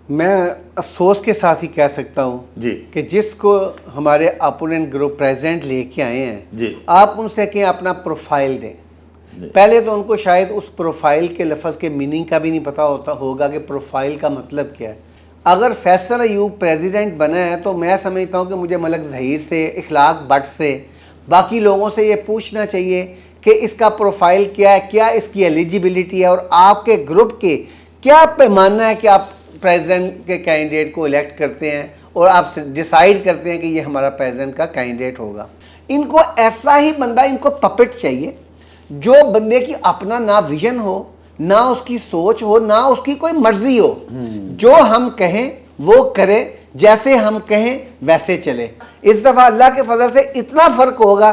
मैं अफसोस के साथ ही कह सकता हूँ जी कि जिसको हमारे अपोनेंट ग्रुप प्रेसिडेंट लेके आए हैं जी आप उनसे कहें अपना प्रोफाइल दें। पहले तो उनको शायद उस प्रोफाइल के लफ्ज़ के मीनिंग का भी नहीं पता होगा कि प्रोफाइल का मतलब क्या है। अगर फैसल अयूब प्रेसिडेंट बना है तो मैं समझता हूँ कि मुझे मलक ज़हीर से, इखलाक भट्ट से, बाकी लोगों से ये पूछना चाहिए कि इसका प्रोफाइल क्या है, क्या इसकी एलिजिबिलिटी है और आपके ग्रुप के क्या पैमाना है कि आप प्रेसिडेंट के कैंडिडेट को इलेक्ट करते हैं और आप डिसाइड करते हैं कि ये हमारा प्रेसिडेंट का कैंडिडेट होगा। इनको ऐसा ही बंदा, इनको पपेट चाहिए जो बंदे की अपना ना विजन हो, ना उसकी सोच हो, ना उसकी कोई मर्जी हो। जो हम कहें वो करे, जैसे हम कहें वैसे चले। इस दफ़ा अल्लाह के फजल से इतना फ़र्क होगा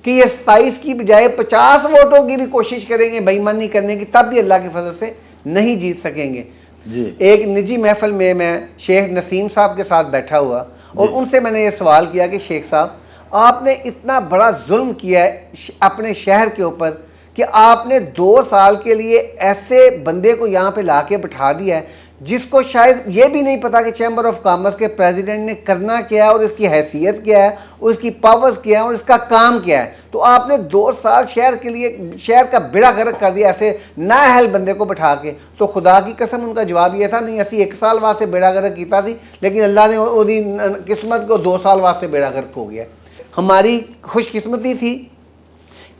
कि ये 27 की बजाय 50 वोटों की भी कोशिश करेंगे बेईमानी करने की, तब भी अल्लाह के फजल से नहीं जीत सकेंगे जी। एक निजी महफिल में मैं शेख नसीम साहब के साथ बैठा हुआ और उनसे मैंने ये सवाल किया कि शेख साहब, आपने इतना बड़ा जुल्म किया है अपने शहर के ऊपर कि आपने 2 साल के लिए ऐसे बंदे को यहाँ पे ला के बिठा दिया है जिसको शायद ये भी नहीं पता कि चैम्बर ऑफ कॉमर्स के प्रेसिडेंट ने करना क्या है और इसकी हैसियत क्या है, उसकी पावर्स क्या है और इसका काम क्या है। तो आपने 2 साल शहर के लिए शहर का बेड़ा गर्क कर दिया ऐसे नाअहल बंदे को बिठा के। तो खुदा की कसम उनका जवाब ये था, नहीं असी 1 साल वास्ते बेड़ा गर्क किया थी, लेकिन अल्लाह ने उदी किस्मत को 2 साल वास्ते बेड़ा गर्क हो गया। हमारी खुशकिस्मती थी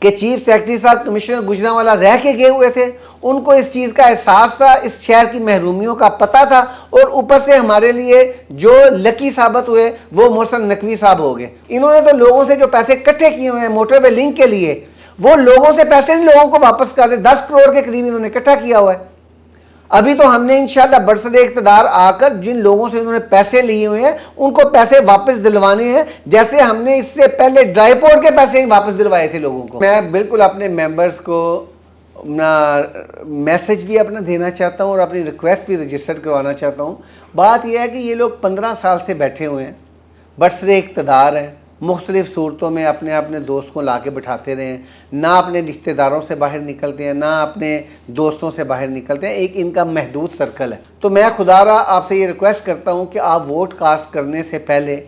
कि चीफ सेक्रेटरी साहब कमिश्नर गुजरांवाला रह के गए हुए थे, उनको इस चीज़ का एहसास था, इस शहर की महरूमियों का पता था और ऊपर से हमारे लिए जो लकी साबित हुए वो मोहसिन नकवी साहब हो गए। इन्होंने तो लोगों से जो पैसे इकट्ठे किए हुए हैं मोटरवे लिंक के लिए, वो लोगों से पैसे नहीं लोगों को वापस कर दे। 10 करोड़ के करीब इन्होंने इकट्ठा किया हुआ है। अभी तो हमने इंशाल्लाह बरसदे इक़्तिदार आकर जिन लोगों से उन्होंने पैसे लिए हुए हैं उनको पैसे वापस दिलवाने हैं, जैसे हमने इससे पहले ड्राईपोर्ट के पैसे ही वापस दिलवाए थे लोगों को। मैं बिल्कुल अपने मेंबर्स को अपना मैसेज भी अपना देना चाहता हूं और अपनी रिक्वेस्ट भी रजिस्टर करवाना चाहता हूं। बात यह है कि ये लोग 15 साल से बैठे हुए हैं, बरसरे इक़्तिदार हैं, मुख्तलिफ़ सूरतों में अपने दोस्त को ला के बिठाते रहे हैं, ना अपने रिश्तेदारों से बाहर निकलते हैं, ना अपने दोस्तों से बाहर निकलते हैं, एक इनका महदूद सर्कल है। तो मैं खुदारा आपसे ये रिक्वेस्ट करता हूँ कि आप वोट कास्ट करने से पहले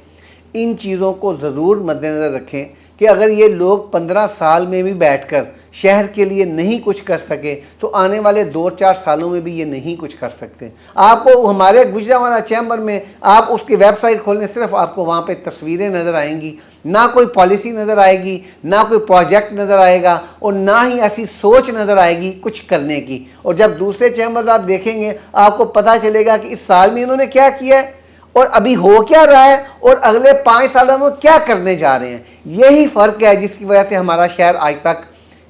इन चीज़ों को ज़रूर मद्देनज़र रखें कि अगर ये लोग 15 साल में भी बैठकर शहर के लिए नहीं कुछ कर सके तो आने वाले 2-4 सालों में भी ये नहीं कुछ कर सकते। आपको हमारे गुजरांवाला चैम्बर में आप उसकी वेबसाइट खोलने सिर्फ आपको वहाँ पे तस्वीरें नज़र आएंगी, ना कोई पॉलिसी नज़र आएगी, ना कोई प्रोजेक्ट नज़र आएगा और ना ही ऐसी सोच नज़र आएगी कुछ करने की। और जब दूसरे चैम्बर्स आप देखेंगे आपको पता चलेगा कि इस साल में इन्होंने क्या किया है और अभी हो क्या रहा है और अगले 5 सालों में क्या करने जा रहे हैं। यही फ़र्क है जिसकी वजह से हमारा शहर आज तक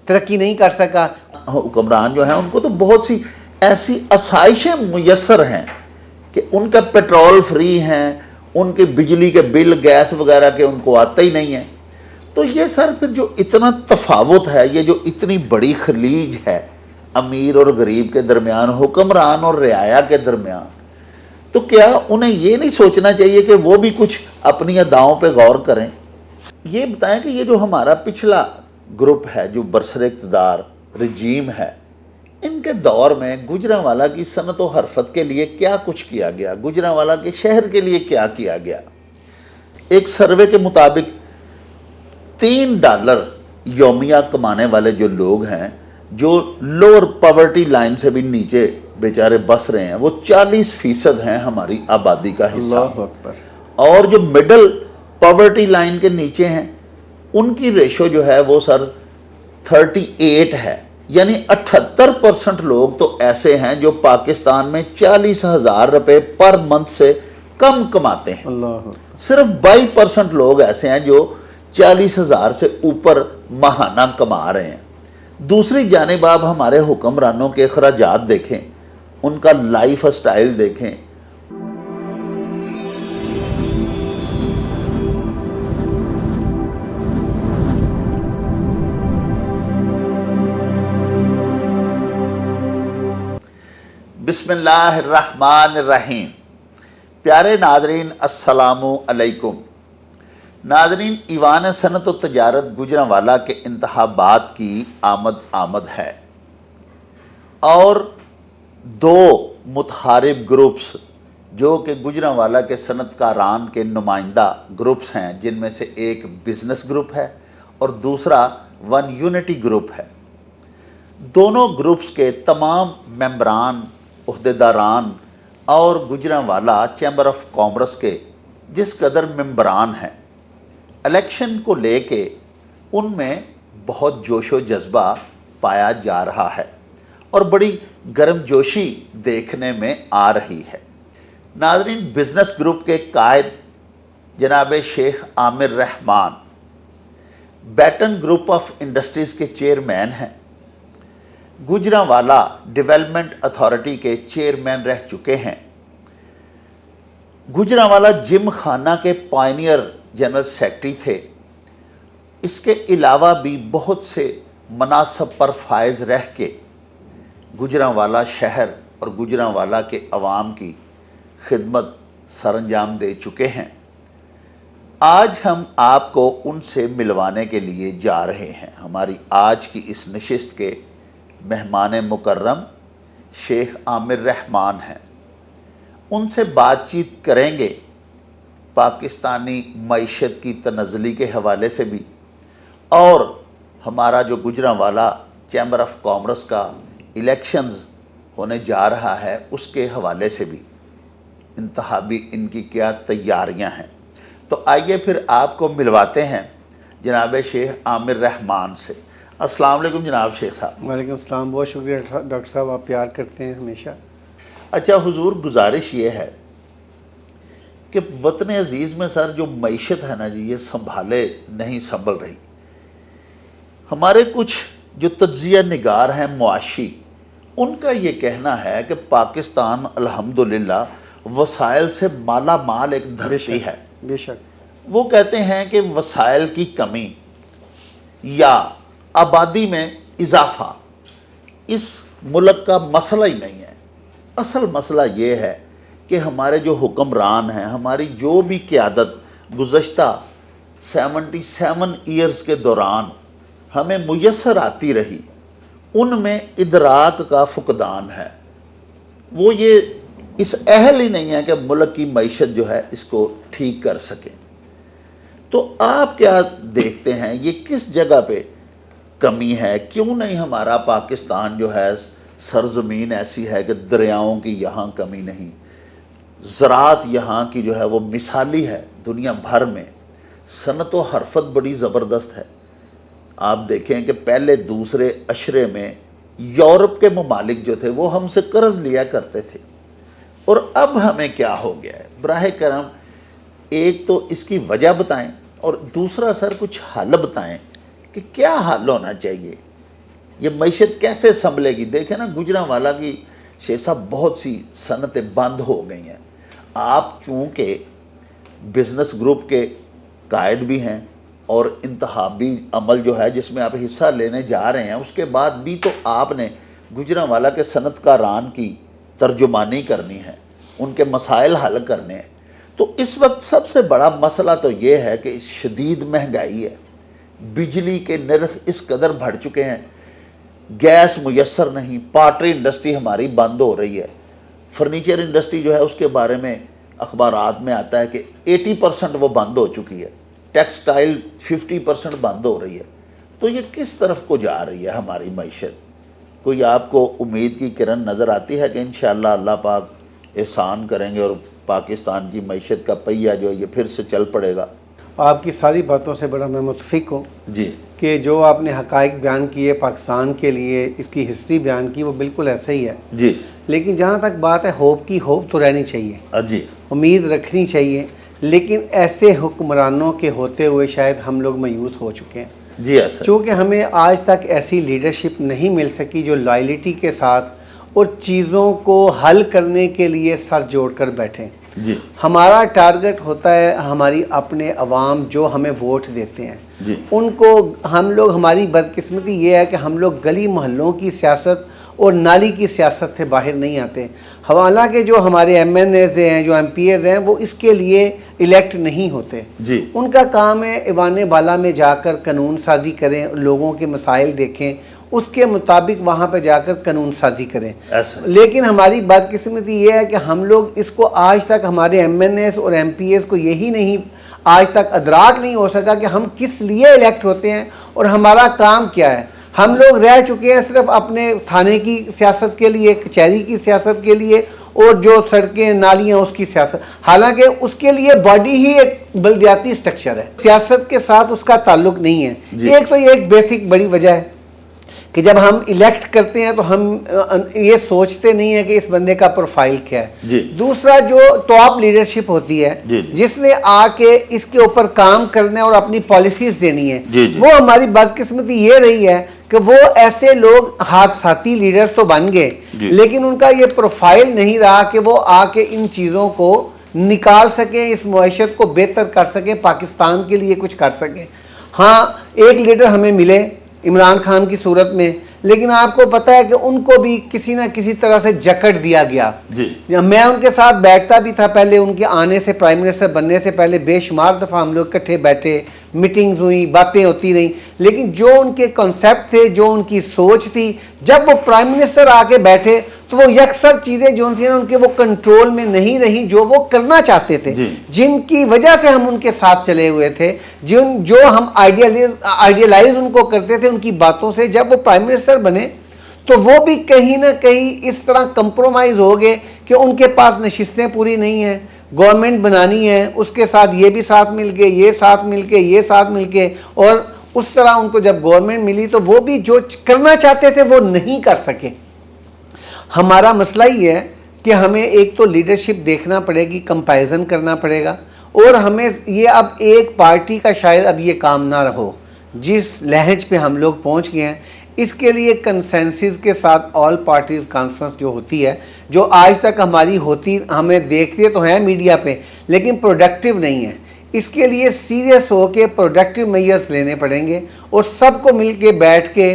तरक्की नहीं कर सका। हुक्मरान जो हैं उनको तो बहुत सी ऐसी आसाइशें मुयस्सर हैं कि उनका पेट्रोल फ्री हैं, उनके बिजली के बिल गैस वगैरह के उनको आते ही नहीं है। तो ये सर फिर जो इतना तफावत है, ये जो इतनी बड़ी खलीज है अमीर और गरीब के दरमियान, हुक्मरान और रियाया के दरमियान, तो क्या उन्हें ये नहीं सोचना चाहिए कि वो भी कुछ अपनी अदाओं पे गौर करें। ये बताएं कि ये जो हमारा पिछला ग्रुप है जो बरसरे इक़्तिदार रजीम है, इनके दौर में गुजरांवाला की सनत व हरफत के लिए क्या कुछ किया गया, गुजरांवाला के शहर के लिए क्या किया गया। एक सर्वे के मुताबिक $3 यौमिया कमाने वाले जो लोग हैं, जो लोअर पॉवर्टी लाइन से भी नीचे बेचारे बस रहे हैं, वो 40% हैं हमारी आबादी का हिस्सा। और जो मिडल पॉवर्टी लाइन के नीचे हैं उनकी रेशो जो है वो सर 38 है, यानी 78% लोग तो ऐसे हैं जो पाकिस्तान में 40,000 रुपये पर मंथ से कम कमाते हैं। सिर्फ 22% लोग ऐसे हैं जो 40,000 से ऊपर माहाना कमा रहे हैं। दूसरी जानिब आप हमारे हुक्मरानों के अखराजात देखें, उनका लाइफ स्टाइल देखें। बिस्मिल्लाहिर्रहमानिर्रहीम। प्यारे नाजरीन अस्सलामु अलैकुम। नाजरीन, ईवान सनत व तजारत गुजरांवाला के इंतखाबात की आमद है और 2 मुतहारिब ग्रुप्स जो कि गुजरांवाला के सनतकारान के नुमाइंदा ग्रुप्स हैं, जिनमें से एक बिजनेस ग्रुप है और दूसरा वन यूनिटी ग्रुप है। दोनों ग्रुप्स के तमाम मेंबरान, उहदेदारान और गुजरांवाला चैम्बर ऑफ कॉमर्स के जिस कदर मेंबरान हैं, इलेक्शन को लेके उनमें बहुत जोशो जज्बा पाया जा रहा है और बड़ी गर्मजोशी देखने में आ रही है। नाज़रीन, बिजनेस ग्रुप के कायद जनाब Sheikh Aamir Rehman Batin group of industries के चेयरमैन हैं, गुजरांवाला डेवलपमेंट अथॉरिटी के चेयरमैन रह चुके हैं, गुजरांवाला जिम खाना के पायनियर जनरल सेक्रेटरी थे। इसके अलावा भी बहुत से मनासब पर फायज रह के गुजरांवाला शहर और गुजरांवाला के अवाम की खिदमत सरंजाम दे चुके हैं। आज हम आपको उनसे मिलवाने के लिए जा रहे हैं। हमारी आज की इस नशिस्त के मेहमान मुकर्रम शेख आमिर रहमान हैं। उनसे बातचीत करेंगे पाकिस्तानी मईशत की तनज़्ज़ुली के हवाले से भी और हमारा जो गुजरांवाला चैम्बर ऑफ कॉमर्स का इलेक्शंस होने जा रहा है उसके हवाले से भी, इंतखाबी इनकी क्या तैयारियां हैं। तो आइए फिर आपको मिलवाते हैं जनाब शेख आमिर रहमान से। अस्सलाम वालेकुम जनाब शेख साहब। वालेकुम अस्सलाम। बहुत शुक्रिया डॉक्टर साहब, आप प्यार करते हैं हमेशा। अच्छा हुजूर, गुजारिश ये है कि वतन अजीज़ में सर जो मईशत है ना जी, ये संभाले नहीं संभल रही। हमारे कुछ जो तज्जिया निगार हैं मुआशी, उनका ये कहना है कि पाकिस्तान अल्हम्दुलिल्लाह वसाइल से माला माल एक धरती है। बेशक। वो कहते हैं कि वसाइल की कमी या आबादी में इजाफा इस मुल्क का मसला ही नहीं है। असल मसला ये है कि हमारे जो हुक्मरान हैं, हमारी जो भी क़यादत गुज़श्ता 77 ईयर्स के दौरान हमें मुयस्सर आती रही, उनमें इदराक का फुकदान है। वो ये इस अहल ही नहीं है कि मुल्क की मईशत जो है इसको ठीक कर सकें। तो आप क्या देखते हैं, ये किस जगह पे कमी है? क्यों नहीं हमारा पाकिस्तान जो है सरजमीन ऐसी है कि दरियाओं की यहाँ कमी नहीं, ज़राअत यहाँ की जो है वो मिसाली है दुनिया भर में, सनत व हरफत बड़ी ज़बरदस्त है। आप देखें कि पहले दूसरे अशरे में यूरोप के ममालिक जो थे वो हमसे कर्ज लिया करते थे, और अब हमें क्या हो गया है? बराह करम एक तो इसकी वजह बताएं और दूसरा सर कुछ हल बताएं कि क्या हल होना चाहिए, ये मईशत कैसे संभलेगी। देखें ना, गुजरांवाला की शेख साहब बहुत सी सनतें बंद हो गई हैं। आप चूँकि बिजनेस ग्रुप के कायद भी हैं और इंतखाबी अमल जो है जिसमें आप हिस्सा लेने जा रहे हैं, उसके बाद भी तो आपने गुजरांवाला के सनतकारान की तर्जुमानी करनी है, उनके मसाइल हल करने हैं। तो इस वक्त सबसे बड़ा मसला तो ये है कि शदीद महंगाई है, बिजली के निर्ख इस कदर बढ़ चुके हैं, गैस मुयस्सर नहीं, पाटरी इंडस्ट्री हमारी बंद हो रही है, फर्नीचर इंडस्ट्री जो है उसके बारे में अखबारात में आता है कि 80% वो बंद हो चुकी है, टेक्सटाइल 50% बंद हो रही है। तो ये किस तरफ को जा रही है हमारी मईशत? कोई आपको उम्मीद की किरण नज़र आती है कि इंशाअल्लाह अल्लाह पाक एहसान करेंगे और पाकिस्तान की मईशत का पहिया जो है ये फिर से चल पड़ेगा? आपकी सारी बातों से बड़ा मैं मुतफिक हूँ जी कि जो आपने हकाइक बयान किए पाकिस्तान के लिए, इसकी हिस्ट्री बयान की, वो बिल्कुल ऐसा ही है जी। लेकिन जहाँ तक बात है होप की, होप तो रहनी चाहिए जी, उम्मीद रखनी चाहिए। लेकिन ऐसे हुक्मरानों के होते हुए शायद हम लोग मायूस हो चुके हैं जी सर। क्योंकि हमें आज तक ऐसी लीडरशिप नहीं मिल सकी जो लॉयल्टी के साथ और चीज़ों को हल करने के लिए सर जोड़कर बैठें। जी हमारा टारगेट होता है हमारी अपने अवाम जो हमें वोट देते हैं जी, उनको हम लोग, हमारी बदकिस्मती ये है कि हम लोग गली मोहल्लों की सियासत और नाली की सियासत से बाहर नहीं आते। हालांकि जो हमारे MNAs हैं, जो MPAs हैं, वो इसके लिए इलेक्ट नहीं होते जी। उनका काम है ईवान बाला में जाकर कानून साजी करें, लोगों के मसाइल देखें, उसके मुताबिक वहाँ पे जाकर कानून साजी करें। ऐसा। लेकिन हमारी बदकिस्मती ये है कि हम लोग इसको आज तक, हमारे MNS और MPs को यही नहीं आज तक अदराक नहीं हो सका कि हम किस लिए इलेक्ट होते हैं और हमारा काम क्या है। हम लोग रह चुके हैं सिर्फ अपने थाने की सियासत के लिए, कचहरी की सियासत के लिए और जो सड़कें नालियाँ उसकी सियासत, हालांकि उसके लिए बॉडी ही एक बलदियाती स्ट्रक्चर है, सियासत के साथ उसका ताल्लुक नहीं है। एक तो ये एक बेसिक बड़ी वजह है कि जब हम इलेक्ट करते हैं तो हम ये सोचते नहीं है कि इस बंदे का प्रोफाइल क्या है। दूसरा, जो टॉप लीडरशिप होती है जिसने आके इसके ऊपर काम करना है और अपनी पॉलिसीज देनी है, वो हमारी बदकिस्मती ये रही है कि वो ऐसे लोग हादसाती लीडर्स तो बन गए, लेकिन उनका ये प्रोफाइल नहीं रहा कि वो आके इन चीज़ों को निकाल सकें, इस मुआशरत को बेहतर कर सकें, पाकिस्तान के लिए कुछ कर सकें। हाँ, एक लीडर हमें मिले इमरान खान की सूरत में, लेकिन आपको पता है कि उनको भी किसी ना किसी तरह से जकड़ दिया गया। मैं उनके साथ बैठता भी था पहले, उनके आने से, प्राइम मिनिस्टर बनने से पहले बेशुमार दफ़ा हम लोग इकट्ठे बैठे, मीटिंग्स हुई, बातें होती रहीं, लेकिन जो उनके कॉन्सेप्ट थे, जो उनकी सोच थी, जब वो प्राइम मिनिस्टर आके बैठे तो वो यकसर चीज़ें जो थी ना उनके वो कंट्रोल में नहीं रही जो वो करना चाहते थे, जिनकी वजह से हम उनके साथ चले हुए थे, जो हम आइडियलाइज उनको करते थे उनकी बातों से। जब वो प्राइम मिनिस्टर बने तो वो भी कहीं ना कहीं इस तरह कंप्रोमाइज़ हो गए कि उनके पास नशिस्तें पूरी नहीं हैं, गवर्नमेंट बनानी है, उसके साथ ये भी साथ मिल के, ये साथ मिल के, ये साथ मिल के, और उस तरह उनको जब गवर्नमेंट मिली तो वो भी जो करना चाहते थे वो नहीं कर सके। हमारा मसला ही है कि हमें एक तो लीडरशिप देखना पड़ेगी, कंपैरिजन करना पड़ेगा, और हमें ये अब एक पार्टी का शायद अब ये काम ना रहो जिस लहज पे हम लोग पहुंच गए हैं। इसके लिए कंसेंसस के साथ ऑल पार्टीज कॉन्फ्रेंस जो होती है, जो आज तक हमारी होती, हमें देखते तो हैं मीडिया पे, लेकिन प्रोडक्टिव नहीं है। इसके लिए सीरियस होके प्रोडक्टिव मेजर्स लेने पड़ेंगे और सबको मिल के बैठ के,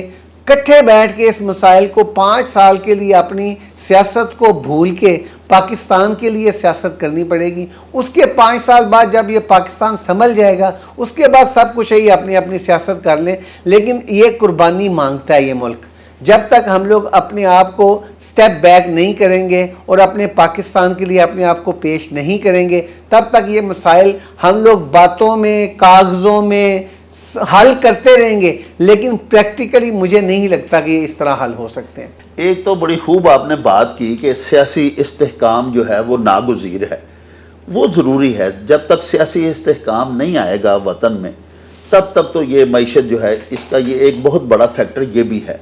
इकट्ठे बैठ के इस मसाइल को 5 साल के लिए अपनी सियासत को भूल के पाकिस्तान के लिए सियासत करनी पड़ेगी। उसके 5 साल बाद जब ये पाकिस्तान संभल जाएगा उसके बाद सब कुछ ही अपनी अपनी सियासत कर लें, लेकिन ये कुर्बानी मांगता है ये मुल्क। जब तक हम लोग अपने आप को स्टेप बैक नहीं करेंगे और अपने पाकिस्तान के लिए अपने आप को पेश नहीं करेंगे, तब तक ये मसाइल हम लोग बातों में, कागज़ों में हल करते रहेंगे, लेकिन प्रैक्टिकली मुझे नहीं लगता कि ये इस तरह हल हो सकते हैं। एक तो बड़ी खूब आपने बात की कि सियासी इस्तेहकाम जो है वो नागुज़ीर है, वो ज़रूरी है। जब तक सियासी इस्तेहकाम नहीं आएगा वतन में, तब तक तो ये मईशत जो है इसका ये एक बहुत बड़ा फैक्टर ये भी है।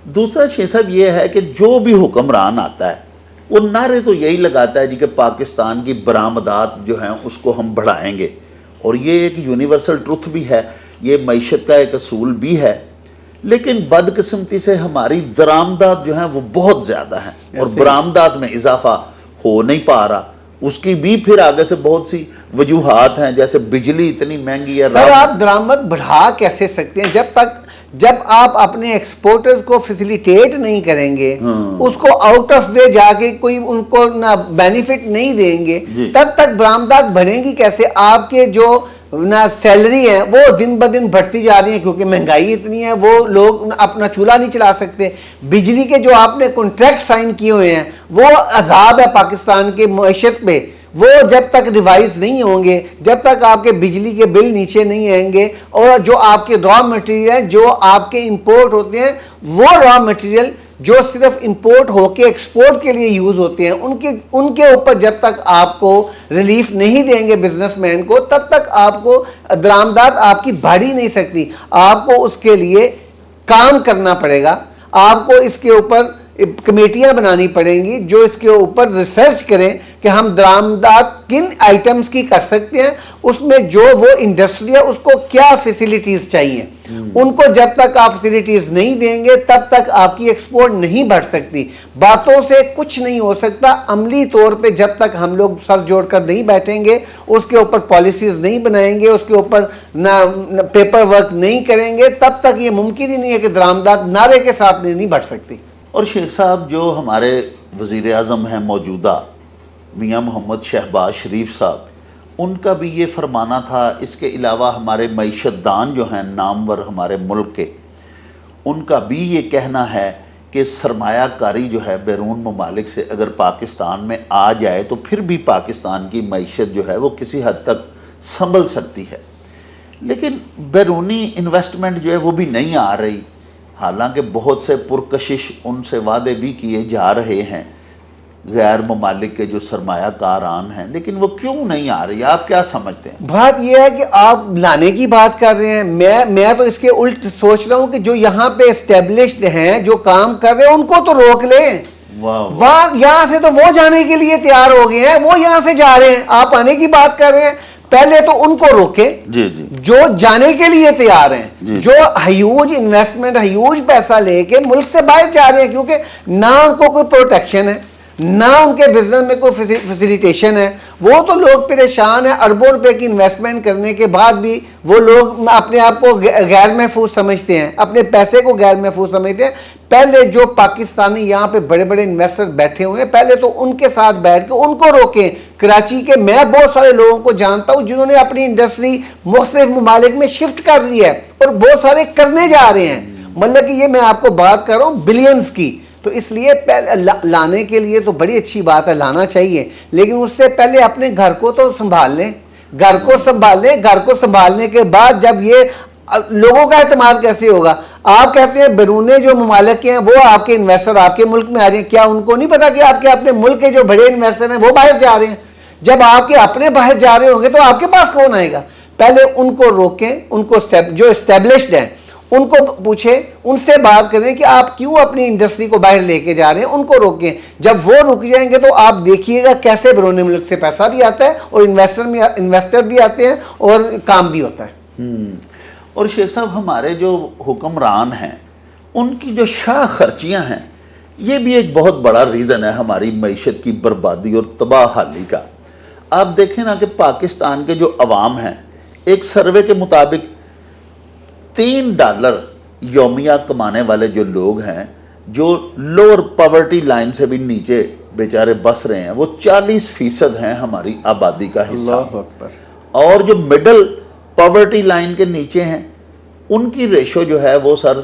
दूसरा शेख साहब ये है कि जो भी हुक्मरान आता है वो नारे तो यही लगाता है जी कि पाकिस्तान की बरामदात जो हैं उसको हम बढ़ाएंगे, और ये एक यूनिवर्सल ट्रुथ भी है, ये मईशत का एक असूल भी है, लेकिन बदकिस्मती से हमारी दरामदात जो हैं वो बहुत ज़्यादा हैं और बरामदात में इजाफा हो नहीं पा रहा। उसकी भी फिर आगे से बहुत सी वजूहात हैं, जैसे बिजली इतनी महंगी है। सर, आप दरामद बढ़ा कैसे सकते हैं जब आप अपने एक्सपोर्टर्स को फैसिलिटेट नहीं करेंगे, उसको आउट ऑफ वे जाके कोई उनको ना बेनिफिट नहीं देंगे, तब तक बरामदात बढ़ेंगी कैसे? आपके जो ना सैलरी है वो दिन ब दिन बढ़ती जा रही है क्योंकि महंगाई इतनी है, वो लोग अपना चूल्हा नहीं चला सकते। बिजली के जो आपने कॉन्ट्रैक्ट साइन किए हुए हैं वो अजाब है पाकिस्तान के मईशत पे, वो जब तक रिवाइज नहीं होंगे, जब तक आपके बिजली के बिल नीचे नहीं आएंगे, और जो आपके रॉ मटेरियल है, जो आपके इंपोर्ट होते हैं, वो रॉ मटेरियल जो सिर्फ इंपोर्ट होके एक्सपोर्ट के लिए यूज़ होते हैं, उनके ऊपर जब तक आपको रिलीफ नहीं देंगे बिजनेसमैन को, तब तक आपको दरामदात आपकी बढ़ ही नहीं सकती। आपको उसके लिए काम करना पड़ेगा, आपको इसके ऊपर कमेटियां बनानी पड़ेंगी जो इसके ऊपर रिसर्च करें कि हम दरामदात किन आइटम्स की कर सकते हैं, उसमें जो वो इंडस्ट्री है उसको क्या फैसिलिटीज चाहिए। उनको जब तक आप फैसिलिटीज नहीं देंगे तब तक आपकी एक्सपोर्ट नहीं बढ़ सकती। बातों से कुछ नहीं हो सकता, अमली तौर पे जब तक हम लोग सर जोड़कर नहीं बैठेंगे, उसके ऊपर पॉलिसीज नहीं बनाएंगे, उसके ऊपर ना पेपर वर्क नहीं करेंगे, तब तक ये मुमकिन ही नहीं है कि दरामदात नारे के साथ नहीं बढ़ सकती। और शेख साहब जो हमारे वज़ीर आज़म हैं मौजूदा मियाँ मोहम्मद शहबाज शरीफ साहब, उनका भी ये फरमाना था। इसके अलावा हमारे मईशतदान जो हैं नामवर हमारे मुल्क के, उनका भी ये कहना है कि सरमायाकारी जो है बैरून ममालिक से अगर पाकिस्तान में आ जाए तो फिर भी पाकिस्तान की मईशत जो है वो किसी हद तक संभल सकती है, लेकिन बैरूनी इन्वेस्टमेंट जो है वो भी नहीं आ रही। हालांकि बहुत से पुरकशिश उनसे वादे भी किए जा रहे हैं गैर ममालिक के जो सरमायाकारान हैं, लेकिन वो क्यों नहीं आ रही? आप क्या समझते हैं? बात यह है कि आप लाने की बात कर रहे हैं, मैं तो इसके उल्ट सोच रहा हूं कि जो यहाँ पे एस्टेब्लिश्ड हैं, जो काम कर रहे हैं, उनको तो रोक लें। वहां यहां से तो वो जाने के लिए तैयार हो गए हैं, वो यहां से जा रहे हैं, आप आने की बात कर रहे हैं। पहले तो उनको रोके जी जी, जो जाने के लिए तैयार हैं, जी, जो ह्यूज इन्वेस्टमेंट, ह्यूज पैसा लेके मुल्क से बाहर जा रहे हैं, क्योंकि ना उनको कोई प्रोटेक्शन है, ना उनके बिजनेस में कोई फैसिलिटेशन है। वो तो लोग परेशान हैं, अरबों रुपए की इन्वेस्टमेंट करने के बाद भी वो लोग अपने आप को गैर महफूज समझते हैं, अपने पैसे को गैर महफूज समझते हैं। पहले जो पाकिस्तानी यहाँ पे बड़े बड़े इन्वेस्टर बैठे हुए हैं, पहले तो उनके साथ बैठ के उनको रोकें। कराची के मैं बहुत सारे लोगों को जानता हूँ जिन्होंने अपनी इंडस्ट्री मुख्तलिफ ममालिक में शिफ्ट कर दी है और बहुत सारे करने जा रहे हैं। मतलब कि ये मैं आपको बात कर रहा हूँ बिलियंस की। तो इसलिए पहले लाने के लिए तो बड़ी अच्छी बात है, लाना चाहिए, लेकिन उससे पहले अपने घर को तो संभाल लें। घर को संभाल लें, घर को संभालने के बाद जब ये लोगों का एतमाद कैसे होगा? आप कहते हैं बैरूनी जो ममालिक हैं वो आपके इन्वेस्टर आपके मुल्क में आ रहे हैं, क्या उनको नहीं पता कि आपके अपने मुल्क के जो बड़े इन्वेस्टर हैं वो बाहर जा रहे हैं? जब आपके अपने बाहर जा रहे होंगे तो आपके पास कौन आएगा? पहले उनको रोकें, उनको जो एस्टेब्लिश्ड हैं उनको पूछे, उनसे बात करें कि आप क्यों अपनी इंडस्ट्री को बाहर लेके जा रहे हैं, उनको रोकें। जब वो रुक जाएंगे तो आप देखिएगा कैसे बैरूनी मुल्क से पैसा भी आता है और इन्वेस्टर भी आते हैं और काम भी होता है। और शेख साहब, हमारे जो हुक्मरान हैं उनकी जो शाह खर्चियाँ हैं, ये भी एक बहुत बड़ा रीज़न है हमारी मईशत की बर्बादी और तबाहाली का। आप देखें ना कि पाकिस्तान के जो अवाम हैं, एक सर्वे के मुताबिक $3 यौमिया कमाने वाले जो लोग हैं, जो लोअर पॉवर्टी लाइन से भी नीचे बेचारे बस रहे हैं, वो 40% हैं हमारी आबादी का हिस्सा। और जो मिडल पॉवर्टी लाइन के नीचे हैं उनकी रेशो जो है वो सर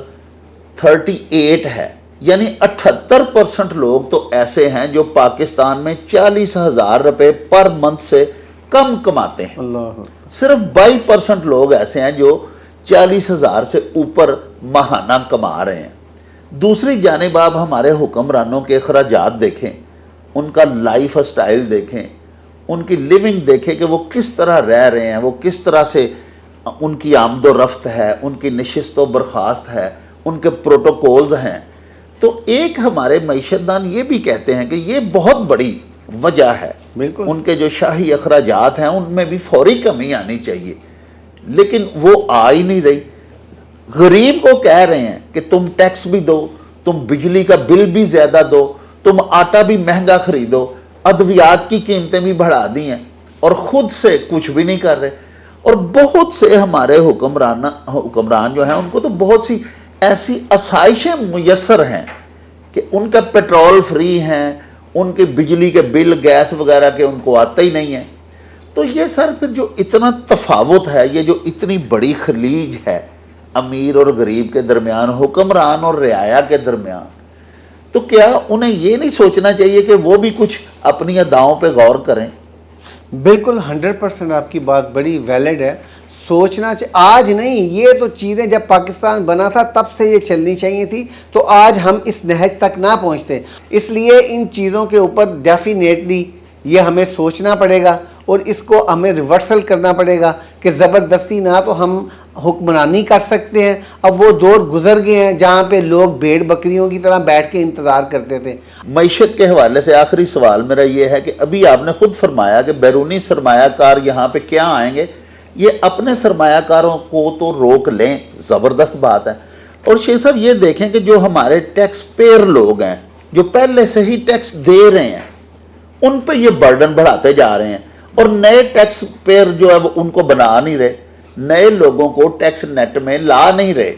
38 है, यानी 78% लोग तो ऐसे हैं जो पाकिस्तान में 40,000 रुपए पर मंथ से कम कमाते हैं। सिर्फ 22% लोग ऐसे हैं जो 40,000 से ऊपर माहाना कमा रहे हैं। दूसरी जानिब आप हमारे हुक्मरानों के अखराजात देखें, उनका लाइफ स्टाइल देखें, उनकी लिविंग देखें कि वो किस तरह रह रहे हैं, वो किस तरह से उनकी आमदो रफ्त है, उनकी नशिस्त व बर्खास्त है, उनके प्रोटोकॉल्स हैं। तो एक हमारे मईशतदान ये भी कहते हैं कि ये बहुत बड़ी वजह है, बिल्कुल उनके जो शाही अखराजात हैं उनमें भी फौरी कमी आनी चाहिए, लेकिन वो आ ही नहीं रही। गरीब को कह रहे हैं कि तुम टैक्स भी दो, तुम बिजली का बिल भी ज़्यादा दो, तुम आटा भी महंगा खरीदो, अद्वियात की कीमतें भी बढ़ा दी हैं, और ख़ुद से कुछ भी नहीं कर रहे। और बहुत से हमारे हुक्मरान जो हैं उनको तो बहुत सी ऐसी आसाइशें मुयस्सर हैं कि उनका पेट्रोल फ्री हैं, उनके बिजली के बिल गैस वगैरह के उनको आते ही नहीं है। तो ये सर फिर जो इतना तफावत है, ये जो इतनी बड़ी खलीज है अमीर और गरीब के दरमियान, हुक्मरान और रियाया के दरमियान, तो क्या उन्हें ये नहीं सोचना चाहिए कि वो भी कुछ अपनी अदाओं पे गौर करें? बिल्कुल 100% आपकी बात बड़ी वैलिड है। सोचना चाहिए, आज नहीं, ये तो चीज़ें जब पाकिस्तान बना था तब से ये चलनी चाहिए थी, तो आज हम इस नहज तक ना पहुँचते। इसलिए इन चीज़ों के ऊपर डेफिनेटली ये हमें सोचना पड़ेगा और इसको हमें रिवर्सल करना पड़ेगा कि ज़बरदस्ती ना तो हम हुक्मरानी कर सकते हैं। अब वो दौर गुजर गए हैं जहाँ पे लोग भेड़ बकरियों की तरह बैठ के इंतज़ार करते थे। मईशत के हवाले से आखिरी सवाल मेरा ये है कि अभी आपने खुद फरमाया कि बैरूनी सरमायाकार यहाँ पे क्या आएंगे, ये अपने सरमायाकारों को तो रोक लें, ज़बरदस्त बात है। और शेख साहब ये देखें कि जो हमारे टैक्स पेयर लोग हैं, जो पहले से ही टैक्स दे रहे हैं, उन पे ये बर्डन बढ़ाते जा रहे हैं, और नए टैक्स पेयर जो है वो उनको बना नहीं रहे, नए लोगों को टैक्स नेट में ला नहीं रहे।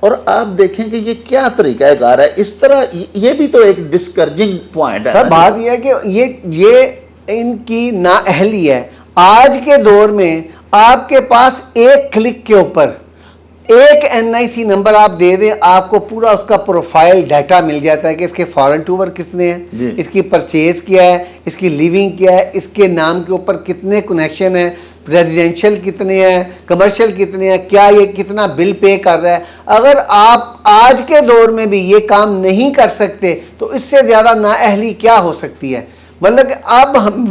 और आप देखें कि ये क्या तरीका कार है, इस तरह ये भी तो एक डिस्करेजिंग पॉइंट है। सर बात यह है कि ये इनकी नाअहली है। आज के दौर में आपके पास एक क्लिक के ऊपर एक NIC नंबर आप दे दें, आपको पूरा उसका प्रोफाइल डाटा मिल जाता है कि इसके फॉरेन टूर कितने हैं, इसकी परचेज क्या है, इसकी लिविंग क्या है, इसके नाम के ऊपर कितने कनेक्शन हैं, रेजिडेंशियल कितने हैं, कमर्शियल कितने हैं, क्या ये कितना बिल पे कर रहा है। अगर आप आज के दौर में भी ये काम नहीं कर सकते तो इससे ज़्यादा नाअहली क्या हो सकती है। मतलब कि अब हम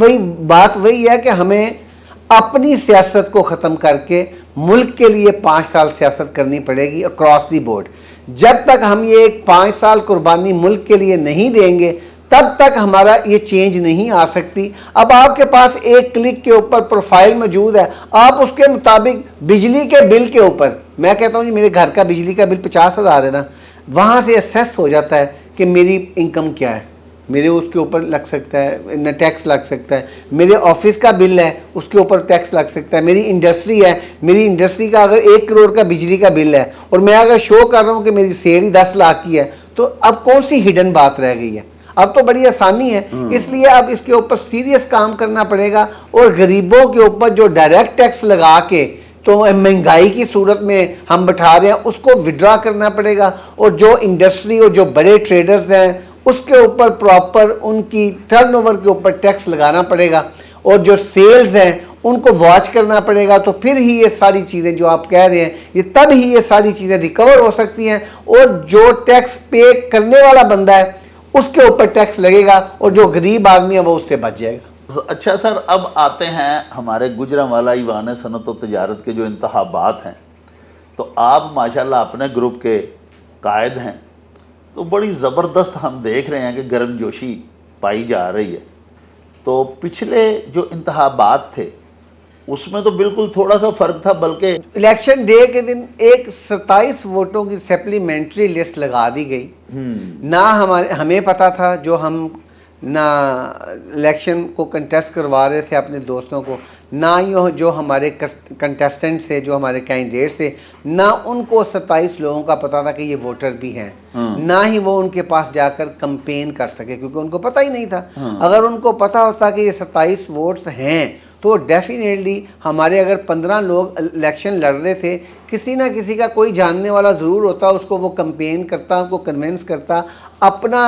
बात वही है कि हमें अपनी सियासत को ख़त्म करके मुल्क के लिए 5 साल सियासत करनी पड़ेगी अक्रॉस दी बोर्ड। जब तक हम ये 5 साल कुर्बानी मुल्क के लिए नहीं देंगे तब तक हमारा ये चेंज नहीं आ सकती। अब आपके पास एक क्लिक के ऊपर प्रोफाइल मौजूद है, आप उसके मुताबिक बिजली के बिल के ऊपर, मैं कहता हूँ जी मेरे घर का बिजली का बिल 50,000 है ना, वहाँ से असेस हो जाता है कि मेरी इनकम क्या है, मेरे उसके ऊपर लग सकता है न टैक्स लग सकता है, मेरे ऑफिस का बिल है उसके ऊपर टैक्स लग सकता है, मेरी इंडस्ट्री है, मेरी इंडस्ट्री का अगर 1 करोड़ का बिजली का बिल है और मैं अगर शो कर रहा हूँ कि मेरी सेल ही 10 लाख की है, तो अब कौन सी हिडन बात रह गई है। अब तो बड़ी आसानी है, इसलिए अब इसके ऊपर सीरियस काम करना पड़ेगा और गरीबों के ऊपर जो डायरेक्ट टैक्स लगा के तो महंगाई की सूरत में हम बैठा रहे हैं उसको विड्रा करना पड़ेगा, और जो इंडस्ट्री और जो बड़े ट्रेडर्स हैं उसके ऊपर प्रॉपर उनकी टर्नओवर के ऊपर टैक्स लगाना पड़ेगा, और जो सेल्स हैं उनको वॉच करना पड़ेगा। तो फिर ही ये सारी चीज़ें जो आप कह रहे हैं, ये तब ही ये सारी चीज़ें रिकवर हो सकती हैं, और जो टैक्स पे करने वाला बंदा है उसके ऊपर टैक्स लगेगा और जो गरीब आदमी है वो उससे बच जाएगा। अच्छा सर, अब आते हैं हमारे गुजरांवाला ईवान सनत व तजारत के जो इंतखाबात हैं, तो आप माशाल्लाह अपने ग्रुप के कायद हैं, तो बड़ी ज़बरदस्त हम देख रहे हैं कि गर्मजोशी पाई जा रही है। तो पिछले जो इंतखाबात थे उसमें तो बिल्कुल थोड़ा सा फ़र्क था, बल्कि इलेक्शन डे के दिन एक 27 वोटों की सप्लीमेंट्री लिस्ट लगा दी गई। ना हमें पता था, जो हम ना इलेक्शन को कंटेस्ट करवा रहे थे अपने दोस्तों को, ना ही जो हमारे कंटेस्टेंट थे, जो हमारे कैंडिडेट्स थे, ना उनको 27 लोगों का पता था कि ये वोटर भी हैं, ना ही वो उनके पास जाकर कंपेन कर सके क्योंकि उनको पता ही नहीं था। अगर उनको पता होता कि ये 27 वोट्स हैं तो डेफिनेटली हमारे अगर 15 लोग इलेक्शन लड़ रहे थे, किसी ना किसी का कोई जानने वाला ज़रूर होता, उसको वो कंपेन करता, उनको कन्विंस करता, अपना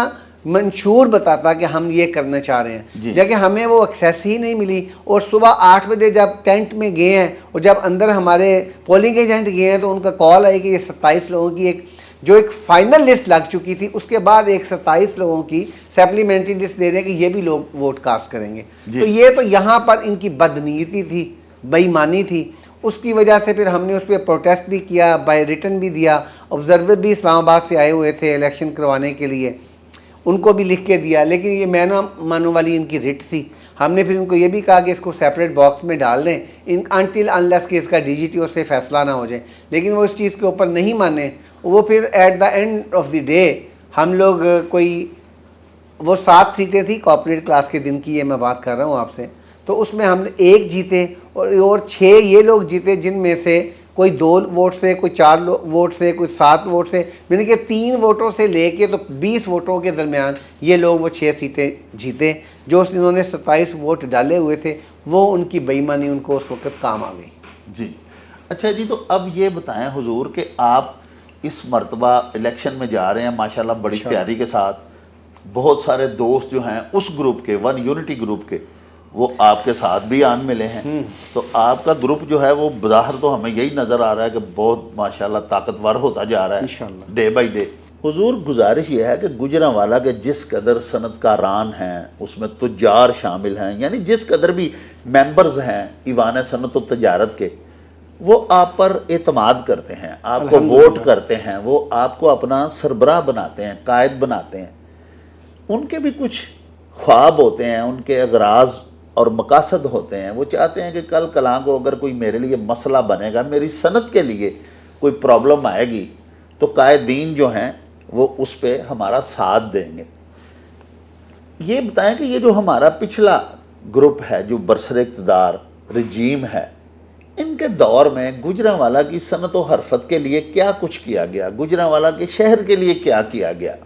मंशूर बताता कि हम ये करना चाह रहे हैं। लेकिन हमें वो एक्सेस ही नहीं मिली, और सुबह 8 बजे जब टेंट में गए हैं और जब अंदर हमारे पोलिंग एजेंट गए हैं तो उनका कॉल आई कि ये 27 लोगों की एक फाइनल लिस्ट लग चुकी थी, उसके बाद एक 27 लोगों की सप्लीमेंट्री लिस्ट दे रहे हैं कि ये भी लोग वोट कास्ट करेंगे। तो ये तो यहाँ पर इनकी बदनीयती थी, बेईमानी थी। उसकी वजह से फिर हमने उस पर प्रोटेस्ट भी किया, बाय रिटन भी दिया। ऑब्जर्वर भी इस्लामाबाद से आए हुए थे इलेक्शन करवाने के लिए, उनको भी लिख के दिया, लेकिन ये मैना मानो वाली इनकी रिट थी। हमने फिर इनको ये भी कहा कि इसको सेपरेट बॉक्स में डाल दें इन अनटिल अनलेस कि इसका DGTO से फैसला ना हो जाए, लेकिन वो इस चीज़ के ऊपर नहीं माने। वो फिर at the end of the day हम लोग वो 7 सीटें थी कॉर्पोरेट क्लास के दिन की, ये मैं बात कर रहा हूँ आपसे, तो उसमें हमने 1 जीते और 6 ये लोग जीते, जिनमें से कोई 2 वोट से, कोई 4 वोट से, कोई 7 वोट से, यानी कि 3 वोटों से लेके तो 20 वोटों के दरमियान ये लोग वो 6 सीटें जीते। जो इन्होंने 27 वोट डाले हुए थे वो उनकी बेईमानी उनको उस वक्त काम आ गई। जी अच्छा जी, तो अब ये बताएं हुजूर कि आप इस मरतबा इलेक्शन में जा रहे हैं माशाल्लाह बड़ी तैयारी के साथ, बहुत सारे दोस्त जो हैं उस ग्रुप के, वन यूनिटी ग्रुप के, वो आपके साथ भी आन मिले हैं। तो आपका ग्रुप जो है वो बज़ाहिर तो हमें यही नज़र आ रहा है कि बहुत माशाल्लाह ताकतवर होता जा रहा है डे बाई डे। हुजूर, गुजारिश ये है कि गुजरांवाला के जिस कदर सनतकारान हैं, उसमें तुजार शामिल हैं, यानी जिस कदर भी मेंबर्स हैं ईवान सनत व तजारत के, वो आप पर एतमाद करते हैं, आपको वोट करते हैं, वो आपको अपना सरबराह बनाते हैं, कायद बनाते हैं। उनके भी कुछ ख्वाब होते हैं, उनके अगराज और मकासद होते हैं। वो चाहते हैं कि कल कलां को अगर कोई मेरे लिए मसला बनेगा, मेरी सनत के लिए कोई प्रॉब्लम आएगी, तो कायदीन जो हैं वो उस पर हमारा साथ देंगे। ये बताएं कि ये जो हमारा पिछला ग्रुप है, जो बरसर इक़्तिदार रजीम है, इनके दौर में गुजरांवाला की सनत व हरफत के लिए क्या कुछ किया गया, गुजरांवाला के शहर के लिए क्या किया गया?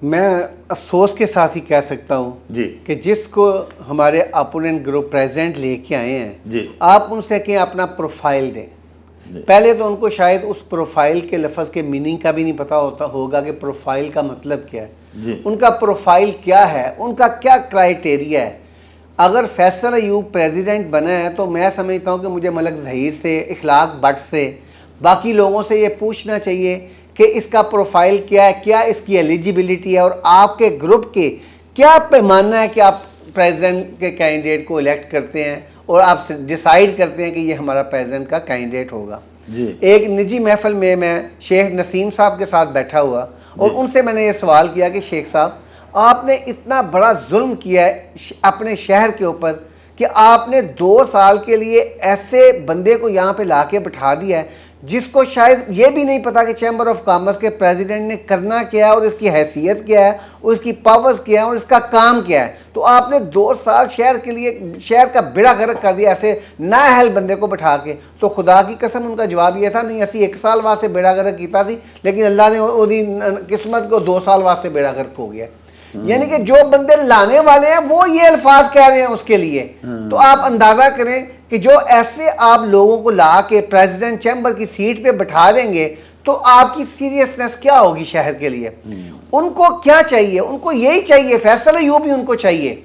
मैं अफसोस के साथ ही कह सकता हूँ जी कि जिसको हमारे अपोनेंट ग्रुप प्रेसिडेंट लेके आए हैं जी, आप उनसे कहें अपना प्रोफाइल दें, पहले तो उनको शायद उस प्रोफाइल के लफ्ज़ के मीनिंग का भी नहीं पता होता होगा कि प्रोफाइल का मतलब क्या है, उनका प्रोफाइल क्या है, उनका क्या क्राइटेरिया है। अगर फैसल अयूब प्रेसिडेंट बना है तो मैं समझता हूँ कि मुझे मलक ज़हीर से, इखलाक भट्ट से, बाकी लोगों से ये पूछना चाहिए कि इसका प्रोफाइल क्या है, क्या इसकी एलिजिबिलिटी है और आपके ग्रुप के क्या पैमाना है कि आप प्रेसिडेंट के कैंडिडेट को इलेक्ट करते हैं और आप डिसाइड करते हैं कि ये हमारा प्रेसिडेंट का कैंडिडेट होगा। एक निजी महफिल में मैं शेख नसीम साहब के साथ बैठा हुआ और उनसे मैंने ये सवाल किया कि शेख साहब, आपने इतना बड़ा जुल्म किया है अपने शहर के ऊपर कि आपने 2 साल के लिए ऐसे बंदे को यहाँ पे ला के बिठा दिया है जिसको शायद ये भी नहीं पता कि चैम्बर ऑफ कॉमर्स के प्रेसिडेंट ने करना क्या है और इसकी हैसियत क्या है और इसकी पावर्स क्या है और इसका काम क्या है। तो आपने 2 साल शहर के लिए शहर का बेड़ा गर्क कर दिया ऐसे नाअहल बंदे को बिठा के। तो खुदा की कसम उनका जवाब ये था, नहीं असी 1 साल वास्ते बेड़ा गर्क किया थी, लेकिन अल्लाह ने ओदी किस्मत को 2 साल वास्ते बेड़ा गर्क हो गया। यानी कि जो बंदे लाने वाले हैं वो ये अल्फाज कह रहे हैं उसके लिए। तो आप अंदाजा करें कि जो ऐसे आप लोगों को ला के प्रेसिडेंट चैम्बर की सीट पे बिठा देंगे तो आपकी सीरियसनेस क्या होगी शहर के लिए। उनको क्या चाहिए, उनको यही चाहिए, फैसल अयूब भी उनको चाहिए,